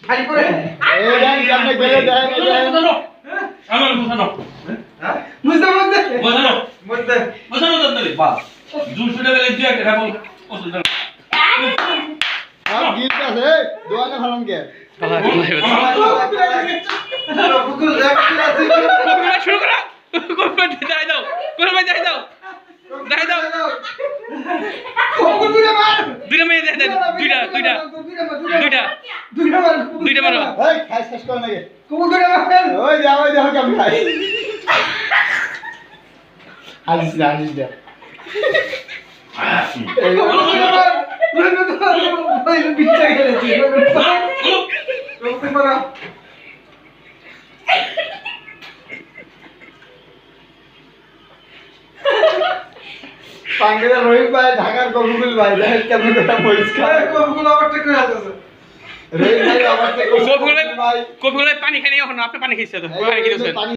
খালি করে এই যাই সামনে গেলে দেয় আমার বুঝানো বুঝতে বুঝতে বুঝানো বুঝতে বুঝানো তো বাস 200 টাকা দিয়ে একটা খাবো পছন্দ সব গিফট আছে দোয়ানে ভালন কে বুকুল রাখতে আছে শুরু করা কোন যাই দাও কোন যাই দাও যাই দাও বুকুল দুইটা মার দুইটা মেয়ে দেয় দুইটা মারো এই খাই শেষ করে নাকি বুকুল দুইটা মার ওই দেখো কেমন খাই হাসিস দে এই ওই বিচ্চা গেলেছি বুকুল মারা পাঙ্গের রহিম ভাই ঢাকার কবুল ভাই দেখেন কেমন কথা পরিষ্কার বুকুল আবার ঠিক করে আছে রহিম ভাই আমার থেকে কবিগুলো পানি খাই এখন আপনি পানি খাইছেন তো পানি খেয়েছেন